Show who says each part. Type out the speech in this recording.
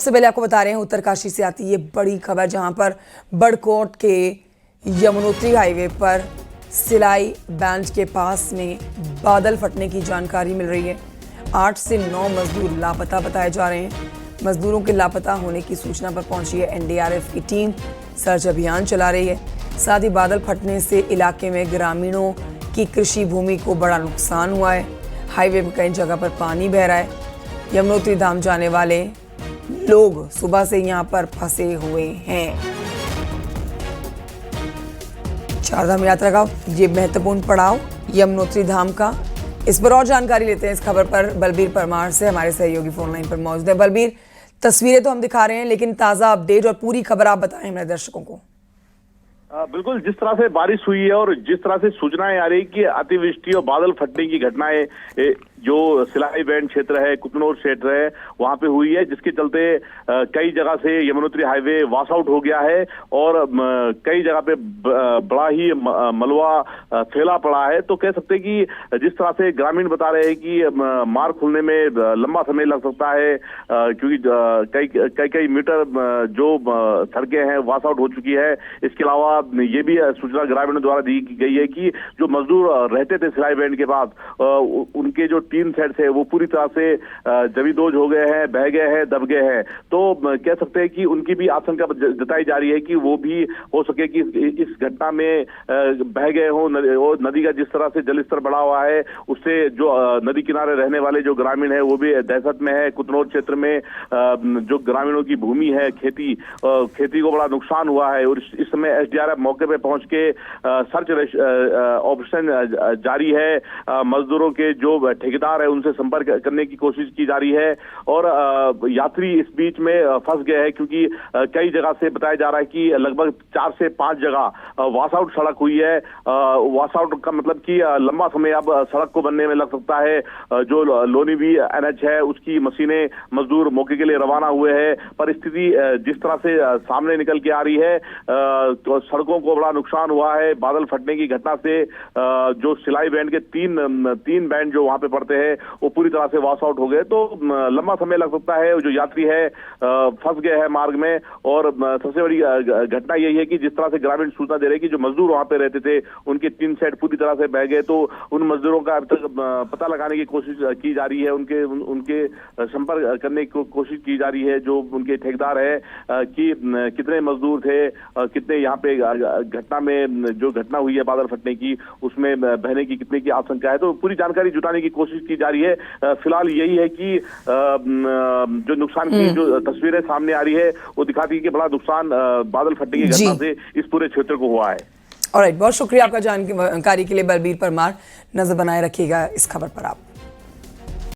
Speaker 1: सबसे पहले आपको बता रहे हैं उत्तरकाशी से आती ये बड़ी खबर, जहां पर बड़कोट के यमुनोत्री हाईवे पर सिलाई बेंच के पास में बादल फटने की जानकारी मिल रही है। 8 से 9 मजदूर लापता बताए जा रहे हैं। मजदूरों के लापता होने की सूचना पर पहुंची है एनडीआरएफ की टीम, सर्च अभियान चला रही है। साथ ही बादल फटने से इलाके में ग्रामीणों की कृषि भूमि को बड़ा नुकसान हुआ है। हाईवे पर कई जगह पर पानी बह रहा है। यमुनोत्री धाम जाने वाले लोग सुबह से यहां पर फंसे हुए हैं। चारधाम यात्रा का ये महत्वपूर्ण पड़ाव यमुनोत्री धाम का। इस पर और जानकारी लेते हैं। इस खबर पर बलबीर परमार से हमारे सहयोगी फोन लाइन पर मौजूद है। बलबीर, तस्वीरें तो हम दिखा रहे हैं, लेकिन ताजा अपडेट और पूरी खबर आप बताएं हमारे दर्शकों को।
Speaker 2: बिल्कुल, जिस तरह से बारिश हुई है और जिस तरह से सूचनाएं आ रही कि अतिवृष्टि और बादल फटने की घटनाएं जो सिलाई बैंड क्षेत्र है, कुतनौर क्षेत्र है, वहां पे हुई है, जिसके चलते कई जगह से यमुनोत्री हाईवे वॉश आउट हो गया है और कई जगह पे बड़ा ही मलबा फैला पड़ा है। तो कह सकते हैं कि जिस तरह से ग्रामीण बता रहे हैं कि मार्ग खुलने में लंबा समय लग सकता है, क्योंकि कई मीटर जो सड़कें हैं वॉश आउट हो चुकी है। इसके अलावा ये भी सूचना ग्रामीणों द्वारा दी गई है कि जो मजदूर रहते थे सिलाई बैंड के बाद, उनके जो 3 सेट है वो पूरी तरह से जमींदोज हो गए हैं, बह गए हैं, दब गए हैं। तो कह सकते हैं कि उनकी भी आशंका जताई जा रही है कि वो भी हो सके कि इस घटना में बह गए हों। और नदी का जिस तरह से जलस्तर बढ़ा हुआ है, उससे जो नदी किनारे रहने वाले जो ग्रामीण है वो भी दहशत में है। कुतनौर क्षेत्र में जो ग्रामीणों की भूमि है, खेती को बड़ा नुकसान हुआ है। और इस समय एसडीआरएफ मौके पर पहुंच के सर्च ऑपरेशन जारी है। मजदूरों के जो ठेकेदार है उनसे संपर्क करने की कोशिश की जा रही है और यात्री इस बीच में फंस गए हैं, क्योंकि कई जगह से बताया जा रहा है कि लगभग 4 से 5 जगह वॉश आउट सड़क हुई है। वॉश आउट का मतलब कि लंबा समय अब सड़क को बनने में लग सकता है। जो लोनीवी एनएच है उसकी मशीनें, मजदूर मौके के लिए रवाना हुए हैं। परिस्थिति जिस तरह से सामने निकल के आ रही है, तो सड़कों को बड़ा नुकसान हुआ है। बादल फटने की घटना से जो सिलाई बैंड के तीन बैंड जो वहां पे पड़ते हैं वो पूरी तरह से वॉश आउट हो गए। तो लंबा समय लग सकता है। जो यात्री है फंस गए हैं मार्ग में। और सबसे बड़ी घटना यही है कि जिस तरह से ग्रामीण सूचना दे रहे हैं कि जो मजदूर वहां पे रहते थे उनके 3 सेट पूरी तरह से बह गए। तो उन मजदूरों का अब तक पता लगाने की कोशिश की जा रही है, उनके संपर्क करने की कोशिश की जा रही है। जो उनके ठेकेदार है कि कितने मजदूर थे, कितने यहाँ पे घटना में जो घटना हुई है बादल फटने की, उसमें बहने की कितने की आशंका है। तो पूरी जानकारी जुटाने की कोशिश की जा रही है। फिलहाल यही है कि जो नुकसान की जो तस्वीरें सामने आ रही है वो दिखाती है कि बड़ा नुकसान बादल फटने की घटना से इस पूरे क्षेत्र को हुआ है।
Speaker 1: ऑलराइट, बहुत शुक्रिया आपका जानकारी के लिए बलबीर परमार। नजर बनाए रखिएगा इस खबर पर आप।